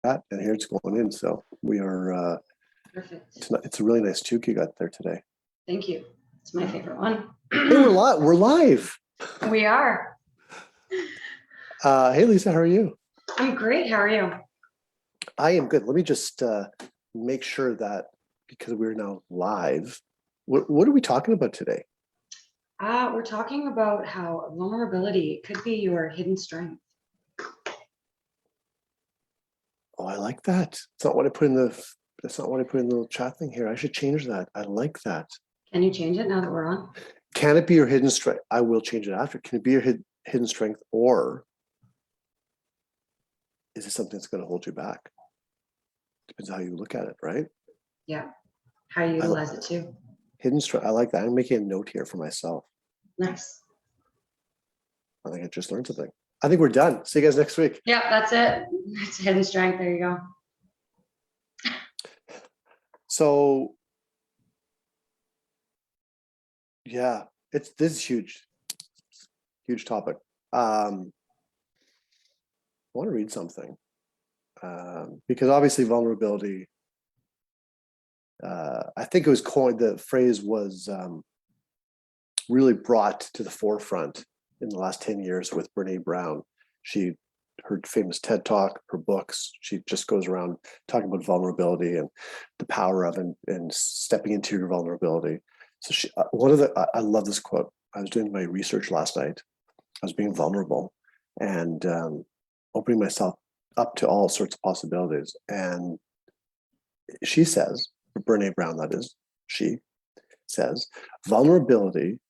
that, and here it's going in. So we are. Perfect. It's a really nice juke you got there today. Thank you. It's my favorite one. Hey, we're live. We're live. We are. Hey, Lisa, how are you? I'm great. How are you? I am good. Let me just make sure that because we're now live, what are we talking about today? We're talking about how vulnerability could be your hidden strength. Oh, I like that. It's not what I put in the. That's not what I put in the little chat thing here. I should change that. I like that. Can you change it now that we're on? Can it be your hidden strength? I will change it after. Can it be your hidden strength, or is it something that's going to hold you back? Depends how you look at it, right? Yeah. How you utilize it too. Hidden strength. I like that. I'm making a note here for myself. Nice. I think I just learned something. I think we're done. See you guys next week. Yeah, that's it. That's hidden strength. There you go. So, yeah, this is huge topic. I want to read something because obviously vulnerability. I think it was coined. The phrase was really brought to the forefront in the last 10 years with Brene Brown. Her famous TED Talk, her books, she just goes around talking about vulnerability and the power of and stepping into your vulnerability. So I love this quote. I was doing my research last night. I was being vulnerable and opening myself up to all sorts of possibilities. And she says, Brene Brown, that is, she says, vulnerability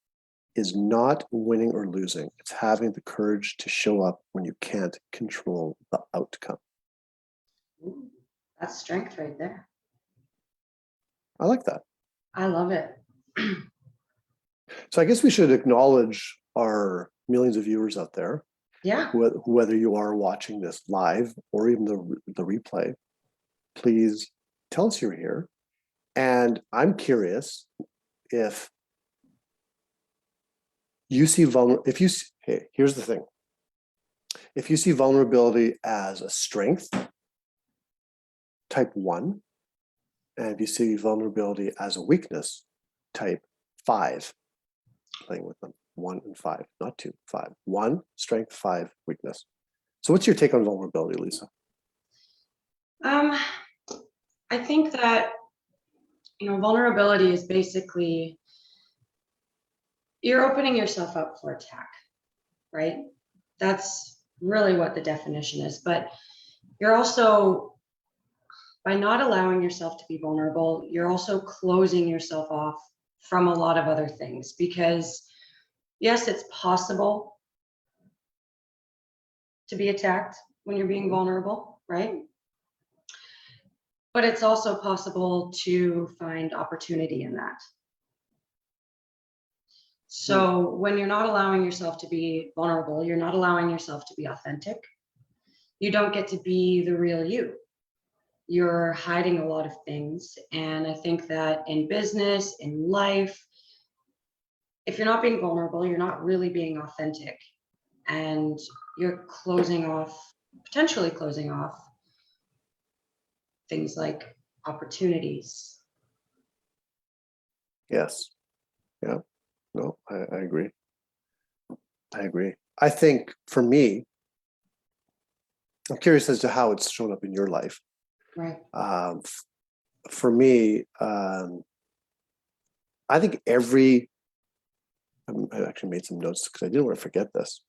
is not winning or losing. It's having the courage to show up when you can't control the outcome. Ooh, that's strength right there. I like that. I love it. So I guess we should acknowledge our millions of viewers out there. Yeah. Whether you are watching this live or even the replay, please tell us you're here. And I'm curious if you see here's the thing. If you see vulnerability as a strength, type 1, and if you see vulnerability as a weakness, type 5. Playing with them, 1 and 5, not 2, 5. 1, strength, 5, weakness. So what's your take on vulnerability, Lisa? I think that, vulnerability is basically you're opening yourself up for attack, right? That's really what the definition is. But you're also, by not allowing yourself to be vulnerable, you're also closing yourself off from a lot of other things. Because yes, it's possible to be attacked when you're being vulnerable, right? But it's also possible to find opportunity in that. So when you're not allowing yourself to be vulnerable, you're not allowing yourself to be authentic. You don't get to be the real you. You're hiding a lot of things. And I think that in business, in life, if you're not being vulnerable, you're not really being authentic. And you're potentially closing off things like opportunities. Yes. Yeah. No, I agree. I agree. I think for me, I'm curious as to how it's shown up in your life. Right. For me, I think I actually made some notes because I didn't want to forget this.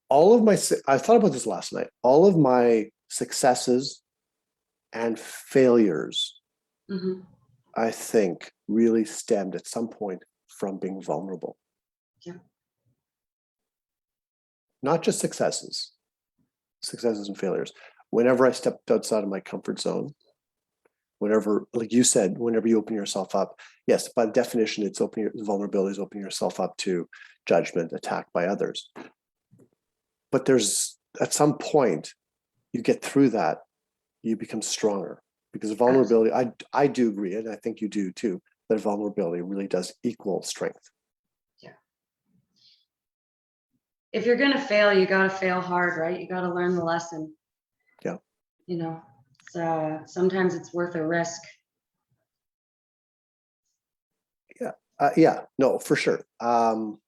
I thought about this last night. All of my successes and failures, I think, really stemmed at some point from being vulnerable. Yeah. Not just successes and failures. Whenever I stepped outside of my comfort zone, whenever, like you said, whenever you open yourself up, yes, by definition, vulnerability is opening yourself up to judgment, attack by others. But there's, at some point, you get through that, you become stronger. Because vulnerability, I do agree, and I think you do too, that vulnerability really does equal strength. Yeah. If you're going to fail, you got to fail hard, right? You got to learn the lesson. Yeah. You know, so sometimes it's worth a risk. Yeah, no, for sure. Tell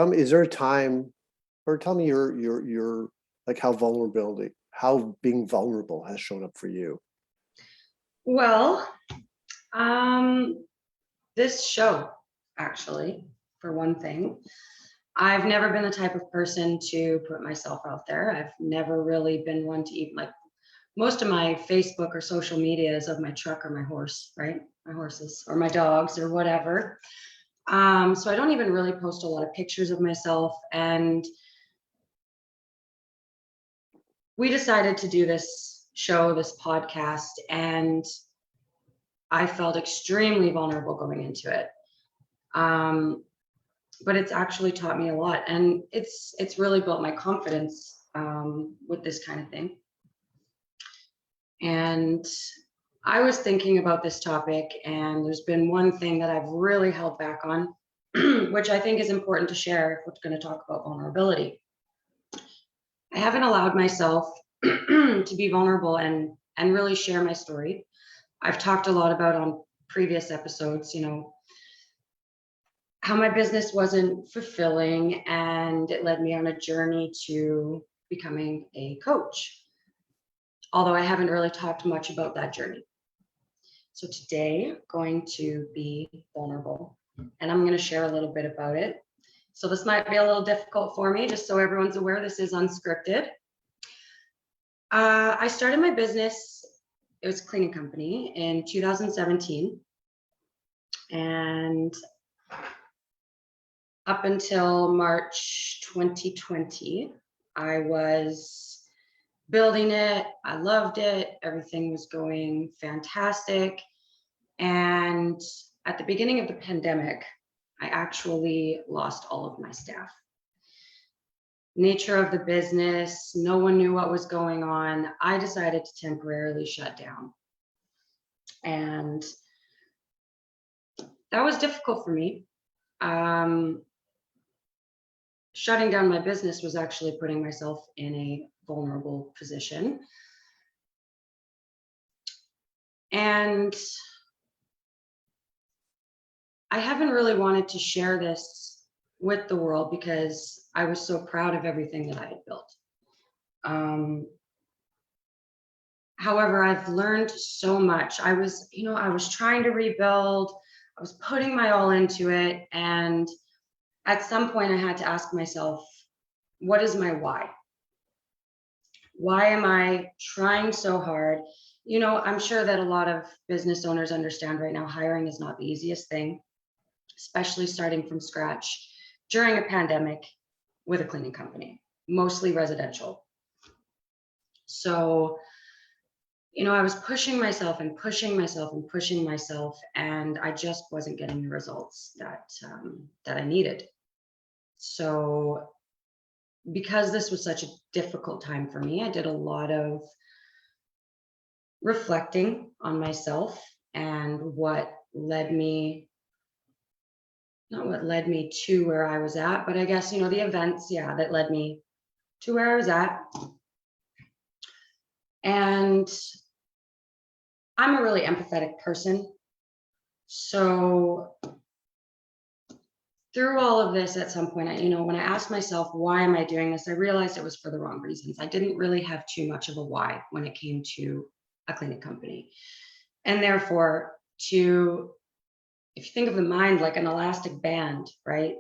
me, is there a time, or tell me your like how being vulnerable has shown up for you? Well, this show, actually, for one thing, I've never been the type of person to put myself out there. I've never really been one to even like most of my Facebook or social media is of my truck or my horse, right? My horses or my dogs or whatever. So I don't even really post a lot of pictures of myself. And we decided to do this show, this podcast, and I felt extremely vulnerable going into it. But it's actually taught me a lot, and it's really built my confidence with this kind of thing. And I was thinking about this topic, and there's been one thing that I've really held back on, which I think is important to share if we're going to talk about vulnerability. I haven't allowed myself to be vulnerable and really share my story. I've talked a lot about on previous episodes, you know, how my business wasn't fulfilling, and it led me on a journey to becoming a coach. Although I haven't really talked much about that journey. So today, I'm going to be vulnerable, and I'm going to share a little bit about it. So this might be a little difficult for me, just so everyone's aware, this is unscripted. I started my business, it was a cleaning company, in 2017. And up until March 2020, I was building it. I loved it. Everything was going fantastic. And at the beginning of the pandemic, I actually lost all of my staff. Nature of the business, no one knew what was going on. I decided to temporarily shut down. And that was difficult for me. Shutting down my business was actually putting myself in a vulnerable position. And I haven't really wanted to share this with the world because I was so proud of everything that I had built. However, I've learned so much. I was trying to rebuild. I was putting my all into it. And at some point I had to ask myself, what is my why? Why am I trying so hard? You know, I'm sure that a lot of business owners understand right now, hiring is not the easiest thing, especially starting from scratch during a pandemic with a cleaning company, mostly residential. So, you know, I was pushing myself and pushing myself and pushing myself, and I just wasn't getting the results that I needed. So, because this was such a difficult time for me, I did a lot of reflecting on myself and what led me, not what led me to where I was at, but I guess, you know, the events, yeah, that led me to where I was at. And I'm a really empathetic person. So through all of this, at some point, when I asked myself, why am I doing this? I realized it was for the wrong reasons. I didn't really have too much of a why when it came to a cleaning company. And therefore, if you think of the mind like an elastic band, right?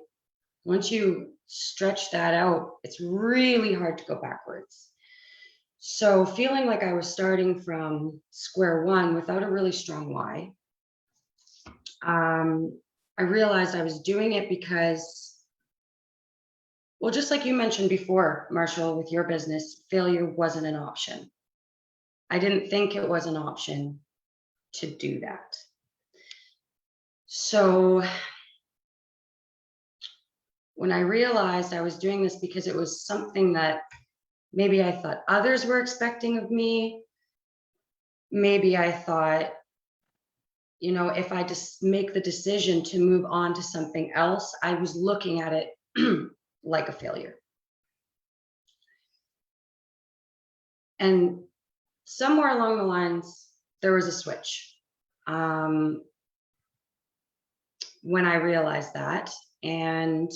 Once you stretch that out, it's really hard to go backwards. So feeling like I was starting from square one without a really strong why, I realized I was doing it because, well, just like you mentioned before, Marshall, with your business, failure wasn't an option. I didn't think it was an option to do that. So when I realized I was doing this because it was something that maybe I thought others were expecting of me, maybe I thought, you know, if I just make the decision to move on to something else, I was looking at it like a failure. And somewhere along the lines, there was a switch. When I realized that, and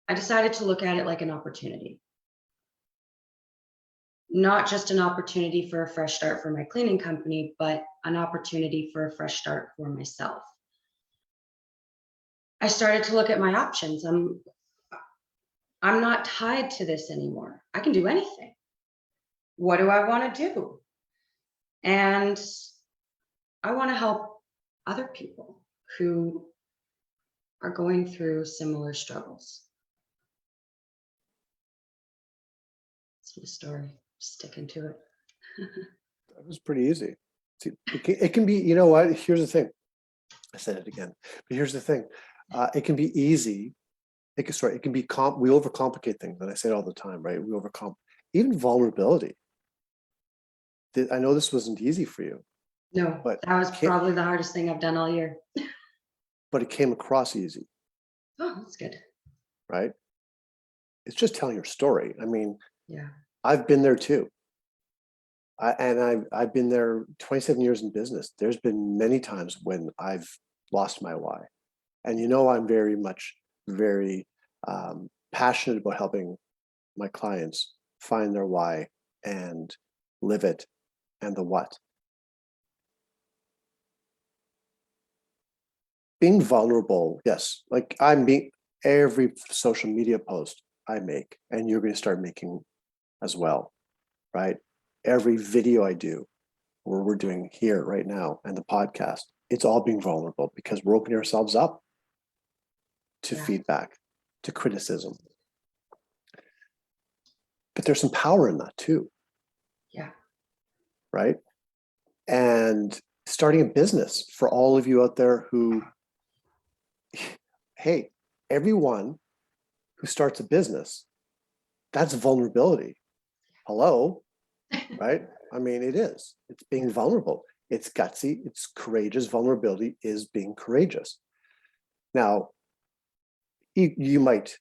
I decided to look at it like an opportunity, not just an opportunity for a fresh start for my cleaning company, but an opportunity for a fresh start for myself. I started to look at my options. I'm not tied to this anymore. I can do anything. What do I want to do? And I want to help other people who are going through similar struggles. It's my story. Sticking to it. That was pretty easy. See, it can be, you know what? Here's the thing. I said it again, but here's the thing. It can be easy. It can be we overcomplicate things, and I say it all the time, right? We even vulnerability. I know this wasn't easy for you. No, but that was probably the hardest thing I've done all year. But it came across easy. Oh, that's good. Right? It's just telling your story. I mean, yeah, I've been there too. I've been there 27 years in business. There's been many times when I've lost my why. And I'm very passionate about helping my clients find their why and live it and the what. Being vulnerable, yes. Like every social media post I make, and you're going to start making as well, right? Every video I do, or we're doing here right now, and the podcast, it's all being vulnerable because we're opening ourselves up to feedback, to criticism. But there's some power in that too. Yeah. Right? And starting a business, for all of you out there who, hey, everyone who starts a business, that's vulnerability. Hello, right? I mean, it is. It's being vulnerable. It's gutsy. It's courageous. Vulnerability is being courageous. Now, you might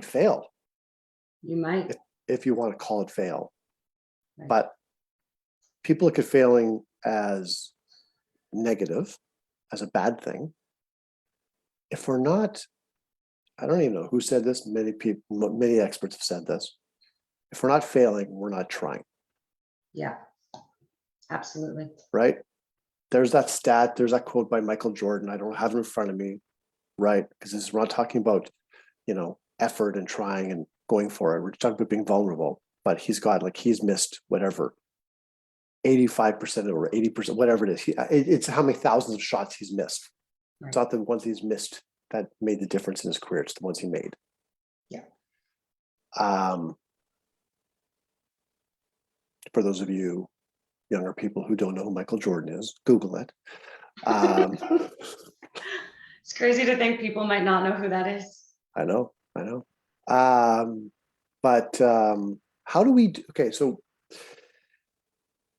fail. You might. If you want to call it fail. Right. But people look at failing as negative, as a bad thing. If we're not, I don't even know who said this. Many experts have said this. If we're not failing, we're not trying. Yeah, absolutely. Right? There's that stat, there's that quote by Michael Jordan. I don't have it in front of me, right? Because we're not talking about, effort and trying and going for it. We're talking about being vulnerable. But he's missed whatever, 85% or 80%, whatever it is. It's how many thousands of shots he's missed. Right. It's not the ones he's missed that made the difference in his career. It's the ones he made. Yeah. For those of you younger people who don't know who Michael Jordan is, Google it. It's crazy to think people might not know who that is. I know. But how do we,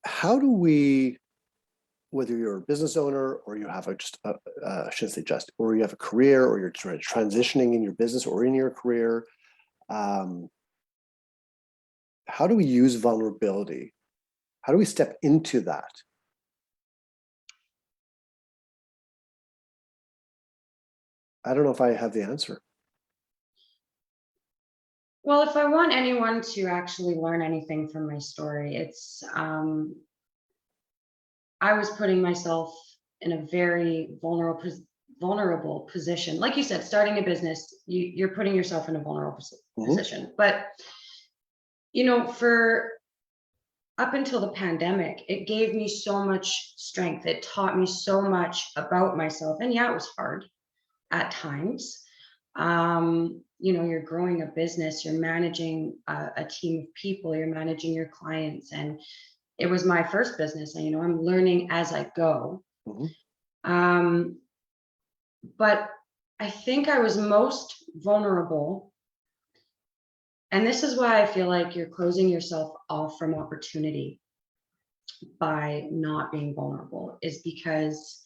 how do we, whether you're a business owner or you have or you have a career, or you're transitioning in your business or in your career, how do we use vulnerability? How do we step into that? I don't know if I have the answer. Well, if I want anyone to actually learn anything from my story, it's I was putting myself in a very vulnerable position. Like you said, starting a business, you're putting yourself in a vulnerable position. But for up until the pandemic, it gave me so much strength. It taught me so much about myself. And yeah, it was hard at times. You're growing a business, you're managing a team of people, you're managing your clients. And it was my first business. And, I'm learning as I go. But I think I was most vulnerable. And this is why I feel like you're closing yourself off from opportunity by not being vulnerable, is because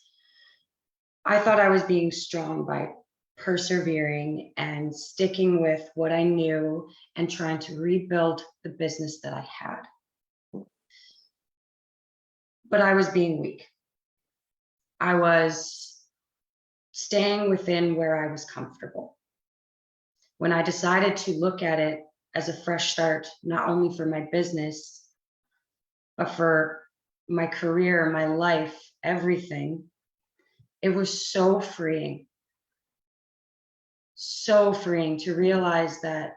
I thought I was being strong by persevering and sticking with what I knew and trying to rebuild the business that I had. But I was being weak. I was staying within where I was comfortable. When I decided to look at it as a fresh start, not only for my business, but for my career, my life, everything, it was so freeing. So freeing to realize that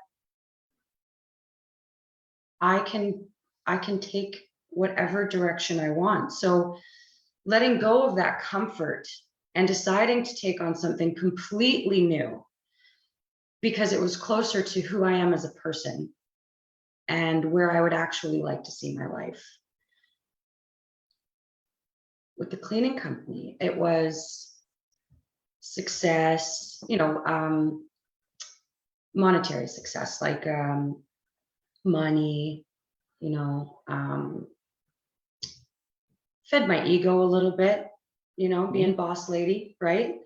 I can take whatever direction I want. So letting go of that comfort and deciding to take on something completely new because it was closer to who I am as a person and where I would actually like to see my life. With the cleaning company, it was success, monetary success, like money, fed my ego a little bit, being boss lady, right?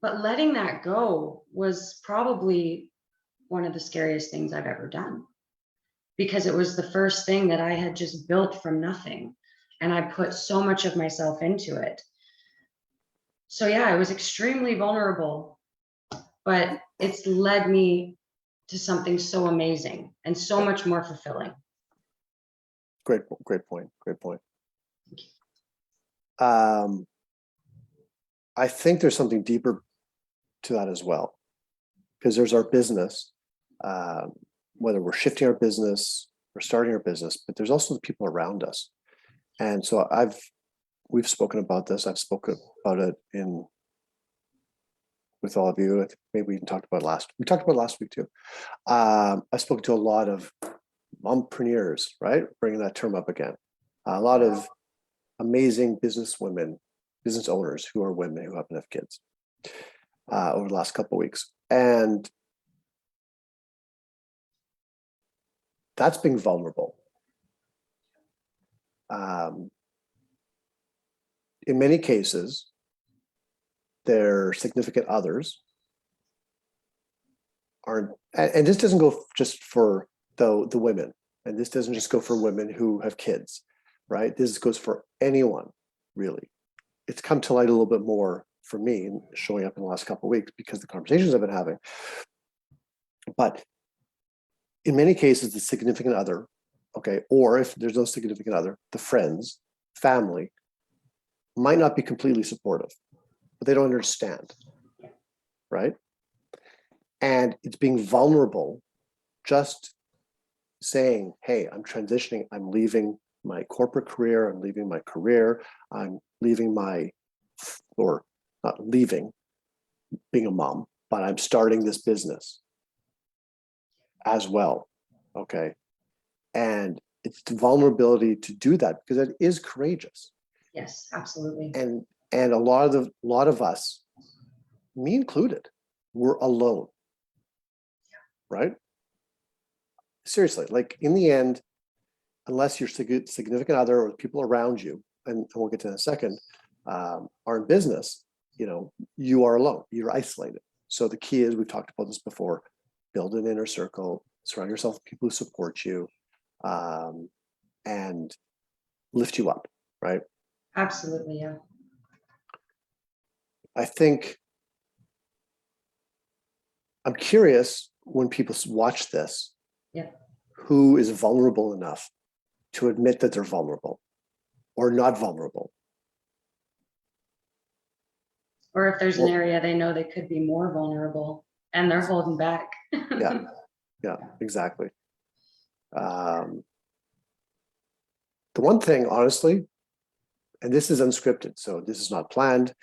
But letting that go was probably one of the scariest things I've ever done, because it was the first thing that I had just built from nothing. And I put so much of myself into it. So yeah, I was extremely vulnerable, but it's led me to something so amazing and so much more fulfilling. Great point. I think there's something deeper to that as well, because there's our business, whether we're shifting our business or starting our business, but there's also the people around us. And so we've spoken about this. I've spoken about it with all of you. Maybe we talked about it last week too. I've spoken to a lot of mompreneurs, right? Bringing that term up again. A lot of amazing business women, business owners who are women who happen to have kids over the last couple of weeks. And that's being vulnerable. In many cases, their significant others aren't, and this doesn't go just for the women, and this doesn't just go for women who have kids, right? This goes for anyone, really. It's come to light a little bit more for me, showing up in the last couple of weeks because the conversations I've been having. But in many cases, the significant other, okay, or if there's no significant other, the friends, family, might not be completely supportive, but they don't understand, right? And it's being vulnerable, just saying, hey, I'm transitioning, I'm leaving my corporate career, I'm leaving my career, I'm leaving or not leaving being a mom, but I'm starting this business as well, okay? And it's the vulnerability to do that, because it is courageous. Yes, absolutely. And a lot of us, me included, we're alone, right? Seriously, like in the end, unless your significant other or the people around you, and we'll get to that in a second, are in business, you are alone, you're isolated. So the key is, we've talked about this before, build an inner circle, surround yourself with people who support you, and lift you up, right? Absolutely, yeah. I think I'm curious, when people watch this, Yeah. who is vulnerable enough to admit that they're vulnerable or not vulnerable. Or if there's an area they know they could be more vulnerable and they're holding back. Yeah, exactly. The one thing, honestly, and this is unscripted, so this is not planned,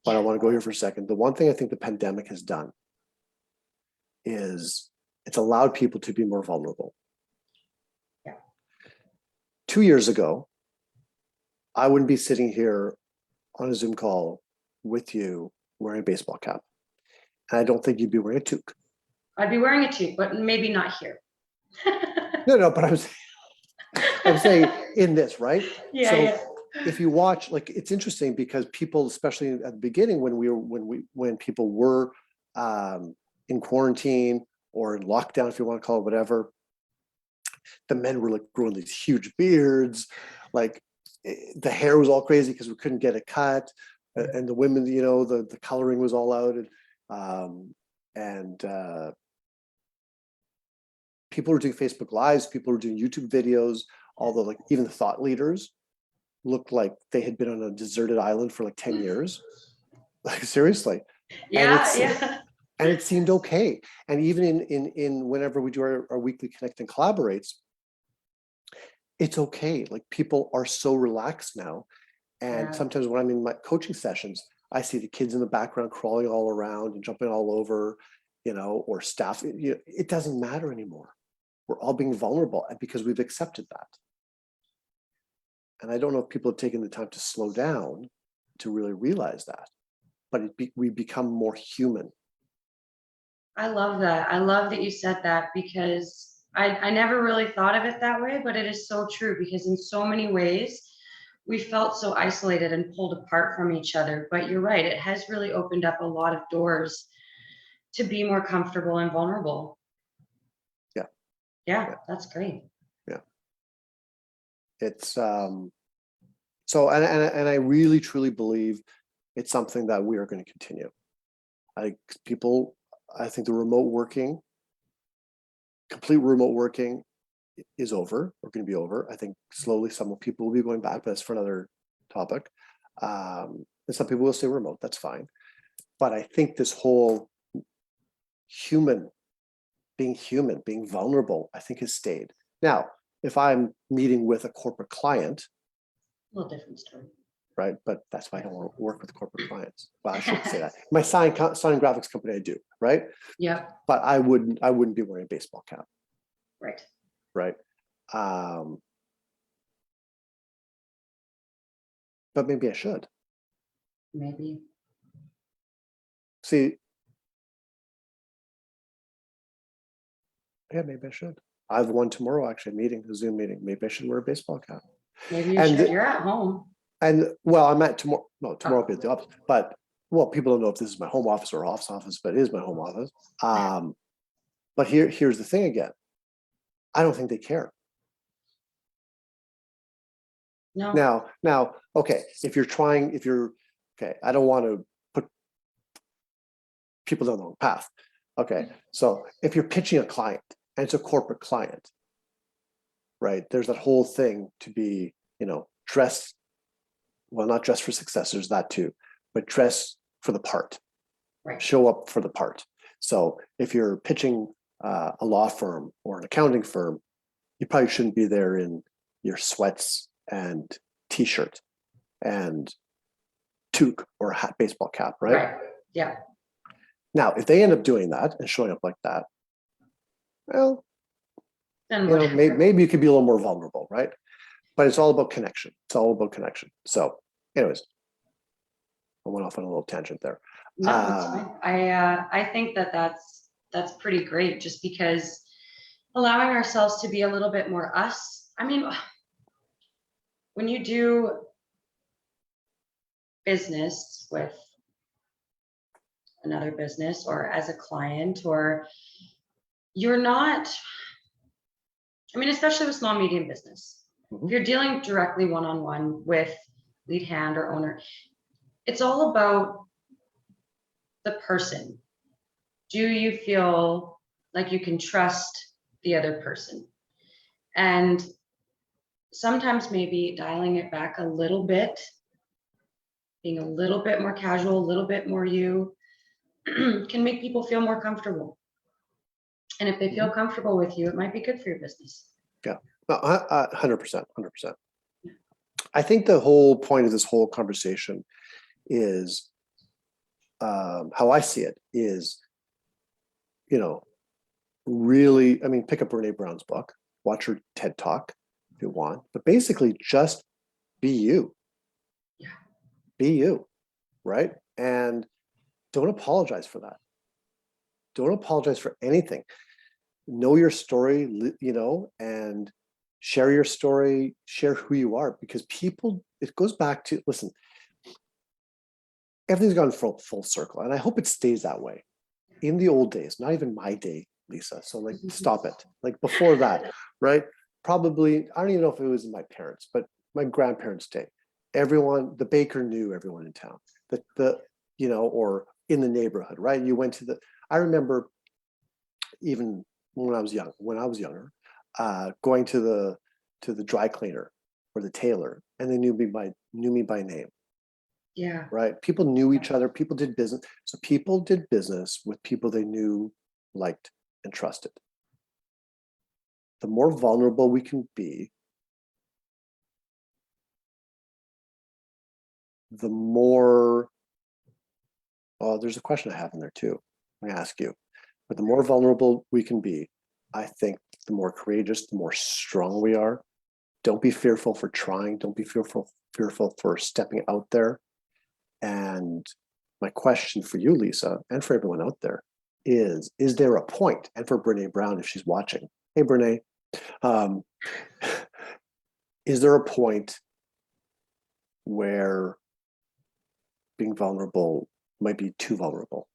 but I want to go here for a second. The one thing I think the pandemic has done is it's allowed people to be more vulnerable. Yeah. 2 years ago, I wouldn't be sitting here on a Zoom call with you wearing a baseball cap. And I don't think you'd be wearing a toque. I'd be wearing a toque, but maybe not here. No, but I'm saying in this, right? Yeah, so yeah. if you watch, like, it's interesting because people, especially at the beginning, when people were in quarantine or in lockdown, if you want to call it whatever, the men were like growing these huge beards, like the hair was all crazy because we couldn't get it cut, and the women, the coloring was all out, and people were doing Facebook Lives, people were doing YouTube videos, although like even the thought leaders looked like they had been on a deserted island for like 10 years. Like seriously. Yeah. And it seemed okay. And even in whenever we do our weekly Connect and Collaborates, it's okay. Like people are so relaxed now. And sometimes when I'm in my coaching sessions, I see the kids in the background crawling all around and jumping all over, or staff. It doesn't matter anymore. We're all being vulnerable because we've accepted that. And I don't know if people have taken the time to slow down to really realize that, but we become more human. I love that. I love that you said that, because I never really thought of it that way, but it is so true, because in so many ways we felt so isolated and pulled apart from each other. But you're right, it has really opened up a lot of doors to be more comfortable and vulnerable. Yeah, that's great. Yeah. It's so and I really truly believe it's something that we are going to continue. I think the complete remote working is over, or going to be over. I think slowly some people will be going back, but that's for another topic. And some people will stay remote, that's fine. But I think this whole being vulnerable, I think has stayed. Now, if I'm meeting with a corporate client, A little different story. right? But that's why I don't want to work with corporate clients. Well, I shouldn't say that. My sign graphics company, I do, right? Yeah. But I wouldn't be wearing a baseball cap. Right. Right. But maybe I should. Maybe. See, yeah, maybe I should. I have one tomorrow, actually, a Zoom meeting. Maybe I should wear a baseball cap. Maybe you should. You're at home. And well, I'm at tomorrow. No, tomorrow will be at the office. But well, people don't know if this is my home office or office, but it is my home office. But here's the thing again. I don't think they care. No. Now, okay, okay, I don't want to put people down the wrong path. Okay, so if you're pitching a client and it's a corporate client, right? There's that whole thing to be, dressed, well, not dressed for success, there's that too, but dress for the part, Right. Show up for the part. So if you're pitching a law firm or an accounting firm, you probably shouldn't be there in your sweats and t-shirt and toque or a hat, baseball cap, right? Right. Yeah. Now, if they end up doing that and showing up like that, well, maybe you could be a little more vulnerable, right? But it's all about connection. It's all about connection. So, anyways, I went off on a little tangent there. No, that's fine. I think that's pretty great, just because allowing ourselves to be a little bit more us. I mean, when you do business with another business or as a client, or you're not, especially with small, medium business, if you're dealing directly one-on-one with lead hand or owner, it's all about the person. Do you feel like you can trust the other person? And sometimes maybe dialing it back a little bit, being a little bit more casual, a little bit more you, can make people feel more comfortable. And if they feel comfortable with you, it might be good for your business. Yeah, 100%. I think the whole point of this whole conversation is, how I see it is, really, pick up Brene Brown's book, watch her TED Talk if you want, but basically just be you. Yeah. Be you, right? And don't apologize for that. Don't apologize for anything. Know your story, and share your story, share who you are, because people, it goes back to, listen, everything's gone full circle, and I hope it stays that way. In the old days, not even my day, Lisa. So like, stop it. Like before that, right? Probably, I don't even know if it was my parents, but my grandparents' day. Everyone, the baker knew everyone in town. Or in the neighborhood, right? You went to I remember even when I was younger, going to the dry cleaner or the tailor, and they knew me by name. Yeah. Right? People knew each other. People did business. So people did business with people they knew, liked, and trusted. The more vulnerable we can be, the more, there's a question I have in there too. I'm gonna ask you. But the more vulnerable we can be, I think the more courageous, the more strong we are. Don't be fearful for trying. Don't be fearful for stepping out there. And my question for you, Lisa, and for everyone out there is there a point, and for Brene Brown, if she's watching, hey, Brene, is there a point where being vulnerable might be too vulnerable?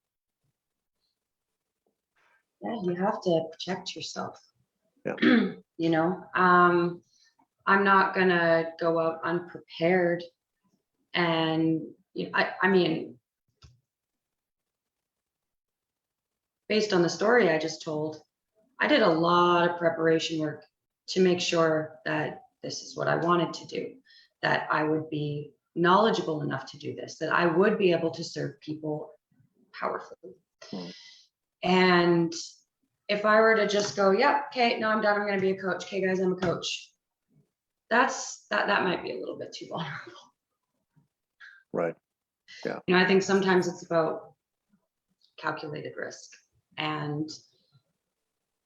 Yeah, you have to protect yourself. Yeah. I'm not gonna go out unprepared. And I mean, based on the story I just told, I did a lot of preparation work to make sure that this is what I wanted to do, that I would be knowledgeable enough to do this, that I would be able to serve people powerfully. And if I were to just go, yep, okay, no, I'm done, I'm going to be a coach. Okay, guys, I'm a coach. That might be a little bit too vulnerable. Right. Yeah. I think sometimes it's about calculated risk. And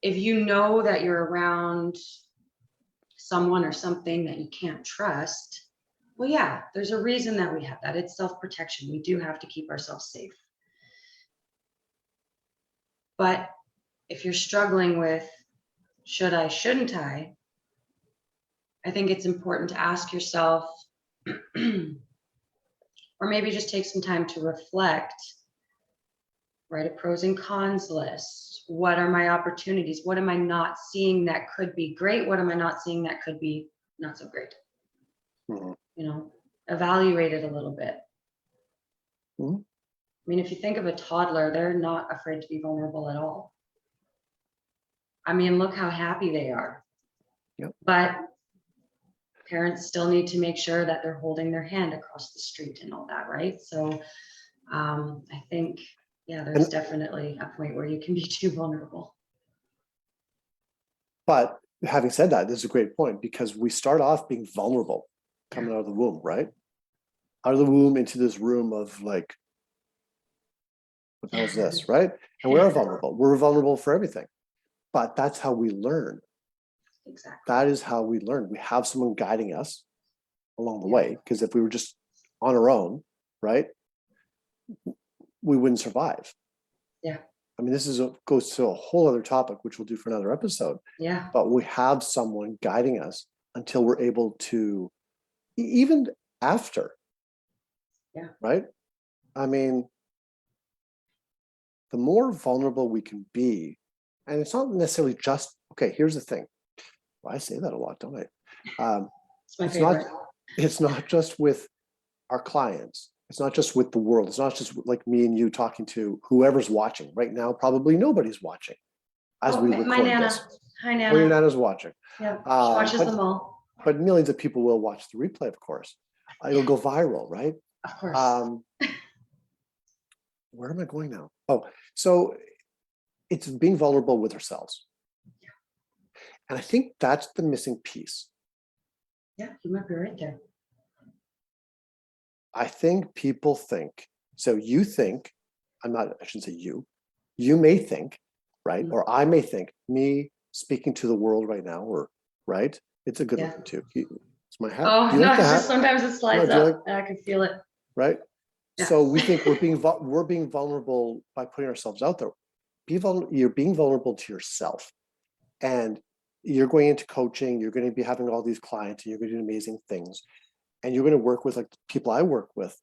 if you know that you're around someone or something that you can't trust, well, yeah, there's a reason that we have that. It's self-protection. We do have to keep ourselves safe. But if you're struggling with should I, shouldn't I think it's important to ask yourself, or maybe just take some time to reflect, write a pros and cons list. What are my opportunities? What am I not seeing that could be great? What am I not seeing that could be not so great? Mm-hmm. Evaluate it a little bit. Mm-hmm. I mean, if you think of a toddler, they're not afraid to be vulnerable at all. I mean, look how happy they are. Yep. But parents still need to make sure that they're holding their hand across the street and all that, right? So I think, yeah, there's definitely a point where you can be too vulnerable. But having said that, this is a great point, because we start off being vulnerable coming out of the womb, right? Out of the womb into this room of like, what the hell is this, right? And we are vulnerable. We're vulnerable for everything. But that's how we learn. Exactly. That is how we learn. We have someone guiding us along the way, because if we were just on our own, right, we wouldn't survive. Yeah. I mean, goes to a whole other topic, which we'll do for another episode. Yeah. But we have someone guiding us until we're able to, even after. Yeah. Right? I mean, the more vulnerable we can be, and it's not necessarily just, okay, here's the thing. Well, I say that a lot, don't I? It's my favorite. It's not just with our clients. It's not just with the world. It's not just like me and you talking to whoever's watching right now. Probably nobody's watching as we record my Nana. this. Hi, Nana. Well, your Nana's watching. Yeah, she watches them all. But millions of people will watch the replay, of course. It'll go viral, right? Of course. Where am I going now? Oh, so it's being vulnerable with ourselves. Yeah. And I think that's the missing piece. Yeah, you might be right there. I think people think, so you think, I shouldn't say you may think, right? Mm-hmm. Or I may think, me speaking to the world right now, or, right? It's a good one too. It's my hat. Oh, no, it's just sometimes it slides up and I can feel it. Right? Yeah. So we think we're being vulnerable by putting ourselves out there. You're being vulnerable to yourself. And you're going into coaching, you're going to be having all these clients, and you're going to do amazing things. And you're going to work with like people I work with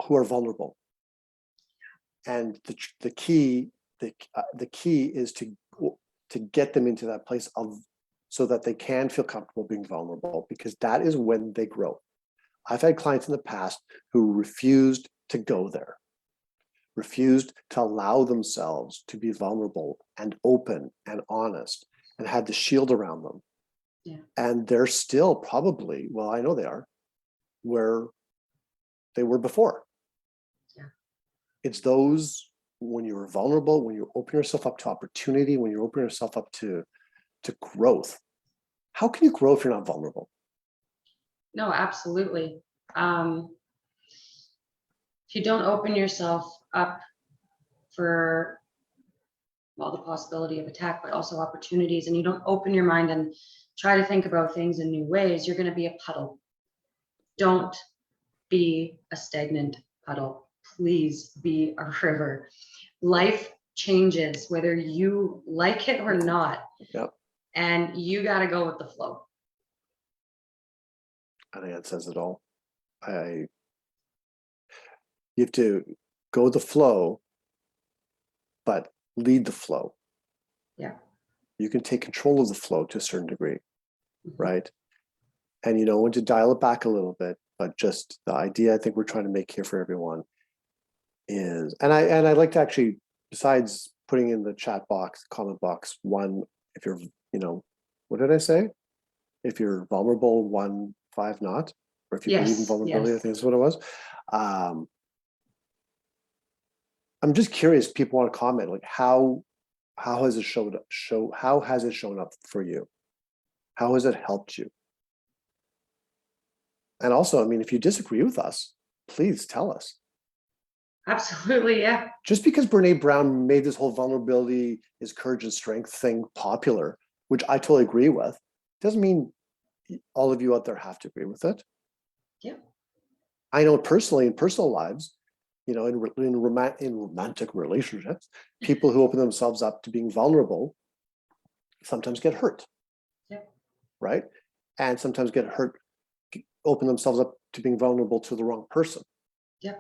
who are vulnerable. And the key is to get them into that place of so that they can feel comfortable being vulnerable, because that is when they grow. I've had clients in the past who refused to go there, refused to allow themselves to be vulnerable and open and honest, and had the shield around them. Yeah. And they're still probably, well, I know they are, where they were before. Yeah. It's those, when you're vulnerable, when you open yourself up to opportunity, when you open yourself up to growth. How can you grow if you're not vulnerable? No, absolutely. If you don't open yourself up for, well, the possibility of attack, but also opportunities, and you don't open your mind and try to think about things in new ways, you're going to be a puddle. Don't be a stagnant puddle. Please be a river. Life changes whether you like it or not. Yep. And you got to go with the flow. I think that says it all. You have to go with the flow, but lead the flow. Yeah. You can take control of the flow to a certain degree, Mm-hmm. right? And you know when to dial it back a little bit, but just the idea I think we're trying to make here for everyone is, and I like to actually, besides putting in the chat box, comment box, one, if you're, what did I say? If you're vulnerable, 1, 5 not, or if you believe in vulnerability, I think that's what it was. I'm just curious, people want to comment, like how has it shown up for you? How has it helped you? And also, I mean, if you disagree with us, please tell us. Absolutely, yeah. Just because Brene Brown made this whole vulnerability is courage and strength thing popular, which I totally agree with, doesn't mean all of you out there have to agree with it. Yeah. I know personally in personal lives, in romantic relationships, people who open themselves up to being vulnerable sometimes get hurt. Yeah. Right? And sometimes get hurt, open themselves up to being vulnerable to the wrong person. Yeah.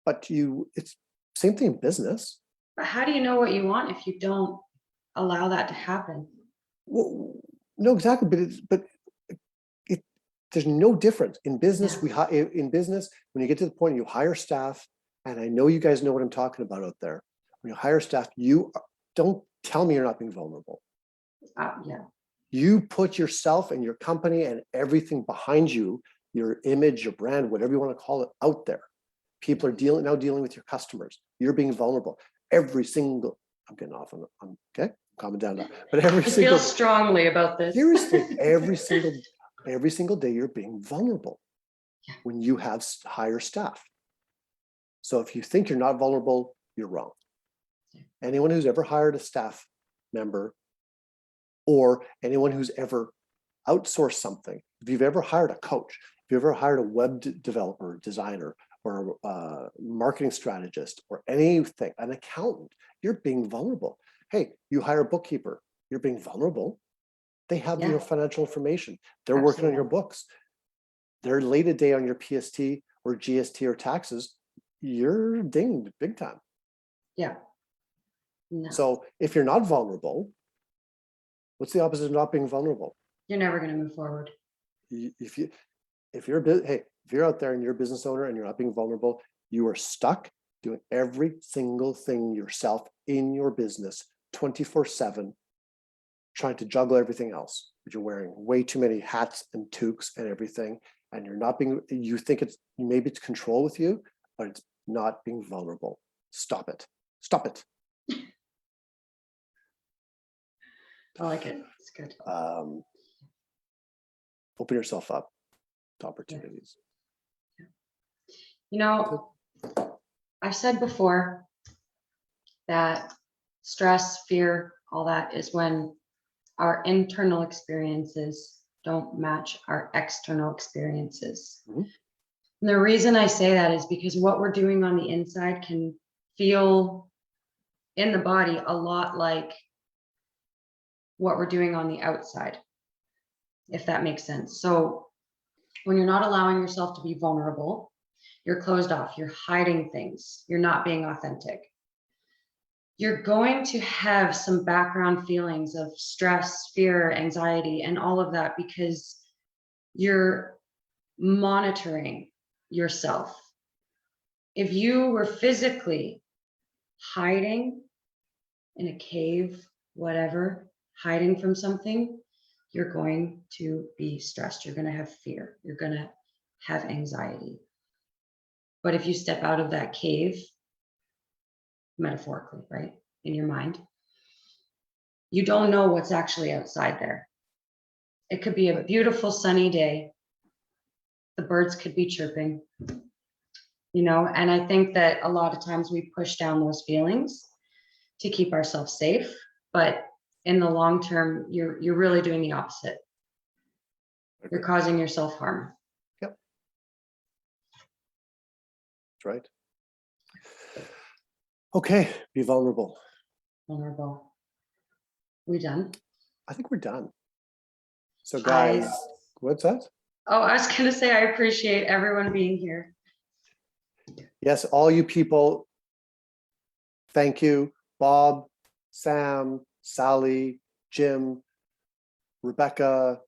But it's same thing in business. But how do you know what you want if you don't allow that to happen? Well, no, exactly. But there's no difference in business. Yeah. In business, when you get to the point you hire staff, and I know you guys know what I'm talking about out there. When you hire staff, don't tell me you're not being vulnerable. Yeah. You put yourself and your company and everything behind you, your image, your brand, whatever you want to call it, out there. People are dealing with your customers. You're being vulnerable. I'm getting off on okay, calm down now. But I feel strongly about this. Seriously, every single day you're being vulnerable. Yeah. When you hire staff. So if you think you're not vulnerable, you're wrong. Yeah. Anyone who's ever hired a staff member, or anyone who's ever outsourced something, if you've ever hired a coach, if you've ever hired a web developer, designer, or a marketing strategist, or anything, an accountant, you're being vulnerable. Hey, you hire a bookkeeper, you're being vulnerable. They have your financial information. They're working on your books. They're late a day on your PST or GST or taxes. You're dinged big time. Yeah. No. So if you're not vulnerable, what's the opposite of not being vulnerable? You're never going to move forward. If you're out there and you're a business owner and you're not being vulnerable, you are stuck doing every single thing yourself in your business 24/7, trying to juggle everything else. But you're wearing way too many hats and toques and everything, and you think maybe it's control with you, but it's not being vulnerable. Stop it. I like it. It's good. Open yourself up to opportunities. Yeah. I've said before that stress, fear, all that is when our internal experiences don't match our external experiences. Mm-hmm. And the reason I say that is because what we're doing on the inside can feel in the body a lot like what we're doing on the outside, if that makes sense. So when you're not allowing yourself to be vulnerable, you're closed off, you're hiding things, you're not being authentic. You're going to have some background feelings of stress, fear, anxiety, and all of that because you're monitoring yourself. If you were physically hiding in a cave, whatever, hiding from something, you're going to be stressed. You're going to have fear. You're going to have anxiety. But if you step out of that cave, metaphorically, right, in your mind, you don't know what's actually outside there. It could be a beautiful sunny day. The birds could be chirping, and I think that a lot of times we push down those feelings to keep ourselves safe, but in the long term, you're really doing the opposite. You're causing yourself harm. Yep. That's right. Okay, be vulnerable. Vulnerable. We done? I think we're done. So guys, what's that? Oh, I was going to say, I appreciate everyone being here. Yes, all you people, thank you. Bob, Sam, Sally, Jim, Rebecca.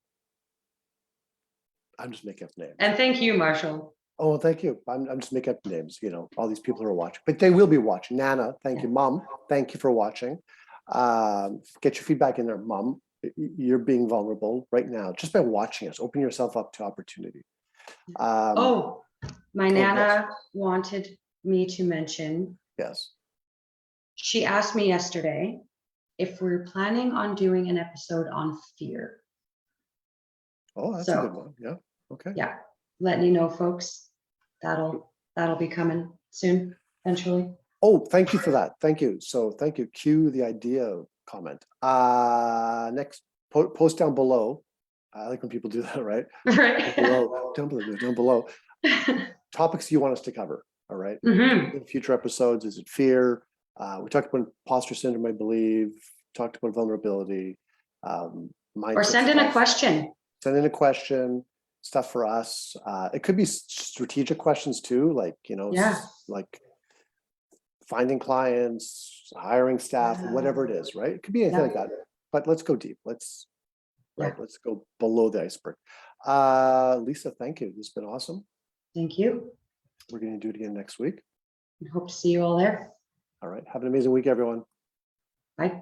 I'm just making up names. And thank you, Marshall. Oh, thank you. I'm just making up names, all these people who are watching, but they will be watching. Nana, thank you. Mom, thank you for watching. Get your feedback in there, Mom. You're being vulnerable right now just by watching us. Open yourself up to opportunity. My Nana yes. wanted me to mention. Yes. She asked me yesterday if we're planning on doing an episode on fear. Oh, that's a good one. Yeah. Okay. Yeah. Letting you know, folks, that'll be coming soon, eventually. Oh, thank you for that. Thank you. So thank you. Cue the idea comment. Next post down below. I like when people do that, right? Right. Down below. Topics you want us to cover. All right. Mm-hmm. In future episodes, is it fear? We talked about imposter syndrome, I believe. Talked about vulnerability. Or send in a question. Send in a question. Stuff for us. It could be strategic questions too, like like finding clients, hiring staff, whatever it is, right? It could be anything like that. But let's go deep. Let's go below the iceberg. Lisa, thank you. This has been awesome. Thank you. We're going to do it again next week. I hope to see you all there. All right. Have an amazing week, everyone. Bye.